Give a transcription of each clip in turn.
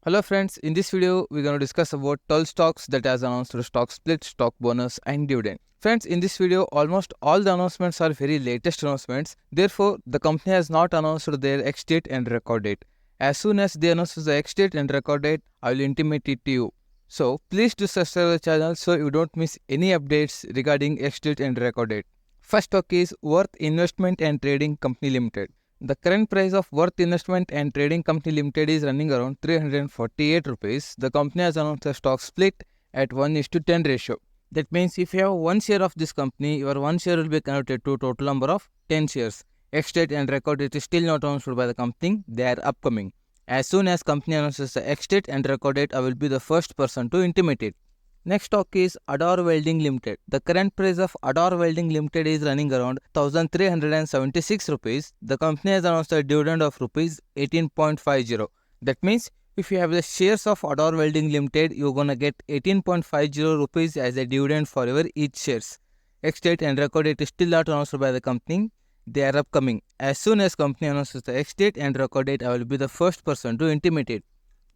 Hello friends, in this video we're going to discuss about 12 stocks that has announced the stock split, stock bonus and dividend. Friends, in this video almost all the announcements are very latest announcements. Therefore, the company has not announced their ex-date and record date. As soon as they announce the ex-date and record date, I will intimate it to you. So please do subscribe the channel so you don't miss any updates regarding ex-date and record date. First stock is Worth Investment and Trading Company Limited. The current price of Worth Investment and Trading Company Limited is running around 348 rupees. The company has announced a stock split at 1:10 ratio. That means if you have one share of this company, your one share will be converted to a total number of 10 shares. Ex-date and record date is still not announced by the company. They are upcoming. As soon as company announces the ex-date and record date, I will be the first person to intimate it. Next stock is Ador Welding Limited. The current price of Ador Welding Limited is running around 1376 rupees. The company has announced a dividend of rupees 18.50. That means if you have the shares of Ador Welding Limited, you're gonna get 18.50 rupees as a dividend for your each shares. Ex-date and record date is still not announced by the company. They are upcoming. As soon as company announces the ex-date and record date, I will be the first person to intimate it.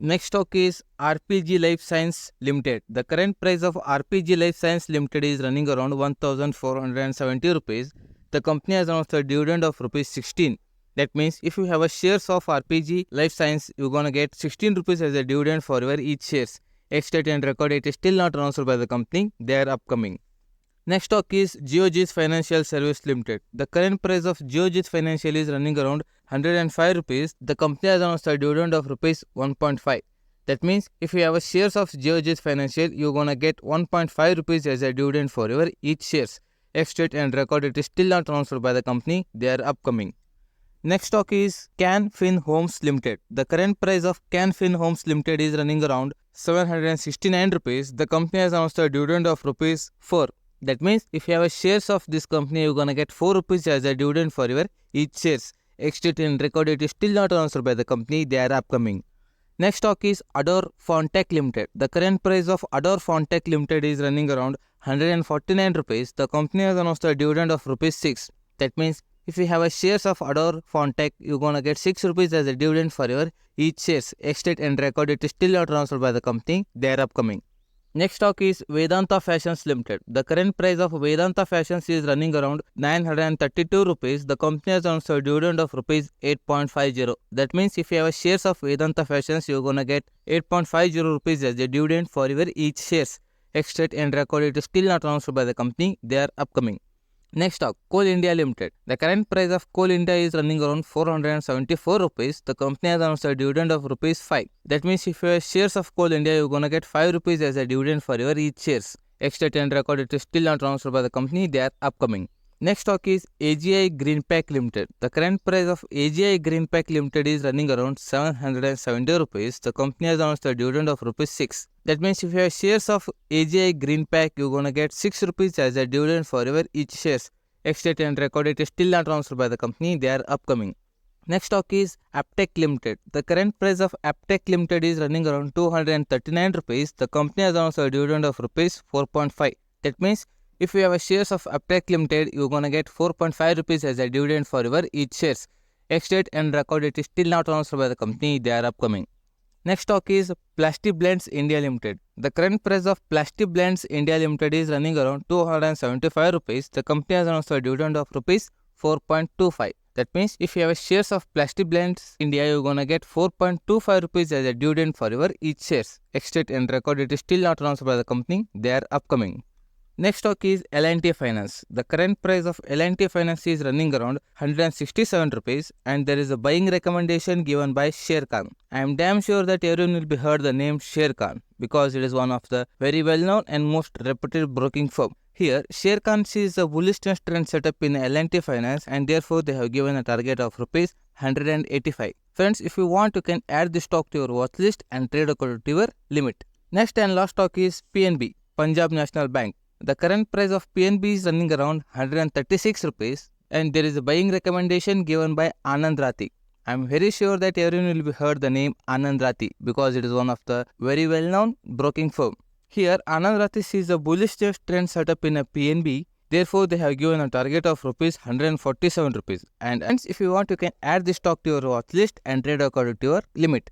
Next stock is RPG Life Science Limited. The current price of RPG Life Science Limited is running around 1470 rupees. The company has announced a dividend of rupees 16. That means if you have a shares of RPG Life Science, you're gonna get 16 rupees as a dividend for your each shares. Ex-date and record date is still not announced by the company. They are upcoming. Next stock is Geojit Financial Service Limited. The current price of Geojit Financial is running around 105 rupees. The company has announced a dividend of rupees 1.5. That means if you have a shares of Geojit Financial, you're gonna get 1.5 rupees as a dividend for your each shares. Ex-date and record date is still not announced by the company. They are upcoming. Next stock is Can Fin Homes Limited. The current price of Can Fin Homes Limited is running around 769 rupees. The company has announced a dividend of rupees 4. That means if you have a shares of this company, you're gonna get 4 rupees as a dividend for your each shares. Ex-date and record date is still not announced by the company. They are upcoming. Next stock is Ador Fontech Limited. The current price of Ador Fontech Limited is running around 149 rupees. The company has announced a dividend of rupees 6. That means if you have a shares of Ador Fontech, you're gonna get 6 rupees as a dividend for your each shares. Ex-date and record date is still not announced by the company. They are upcoming. Next stock is Vedanta Fashions Limited. The current price of Vedanta Fashions is running around 932 rupees. The company has announced a dividend of rupees 8.50. That means if you have a shares of Vedanta Fashions, you're gonna get 8.50 rupees as a dividend for your each shares. Ex-date and record date is still not announced by the company. They are upcoming. Next stock, Coal India Limited. The current price of Coal India is running around 474 rupees. The company has announced a dividend of rupees 5. That means if you have shares of Coal India, you're gonna get 5 rupees as a dividend for your each shares. Ex-date and record it is still not announced by the company. They are upcoming. Next stock is AGI Greenpack Limited. The current price of AGI Greenpack Limited is running around 770 rupees. The company has announced a dividend of rupees 6. That means if you have shares of AGI Greenpack, you're gonna get 6 rupees as a dividend for your each shares. Ex-date and record date is still not announced by the company. They are upcoming. Next stock is Apptech Limited. The current price of Apptech Limited is running around 239 rupees. The company has announced a dividend of rupees 4.5. That means if you have a shares of Apptech Limited, you're gonna get 4.5 rupees as a dividend for your each shares. Ex-date and record date is still not announced by the company. They are upcoming. Next stock is Plastic Blends India Limited. The current price of Plastic Blends India Limited is running around 275 rupees. The company has announced a dividend of rupees 4.25. That means if you have a shares of Plastic Blends India, you're gonna get 4.25 rupees as a dividend for your each shares. Ex-date and record date is still not announced by the company. They are upcoming. Next stock is L&T Finance. The current price of L&T Finance is running around 167 rupees and there is a buying recommendation given by Sher Khan. I am damn sure that everyone will be heard the name Sher Khan because it is one of the very well known and most reputed broking firm. Here, Sher Khan sees a bullishness trend set up in L&T Finance and therefore they have given a target of rupees 185. Friends, if you want, you can add this stock to your watch list and trade according to your limit. Next and last stock is PNB, Punjab National Bank. The current price of PNB is running around 136 rupees and there is a buying recommendation given by Anand Rathi. I am very sure that everyone will be heard the name Anand Rathi because it is one of the very well known broking firm. Here Anand Rathi sees a bullish trend set up in a PNB. Therefore, they have given a target of rupees 147 rupees. And if you want, you can add this stock to your watch list and trade according to your limit.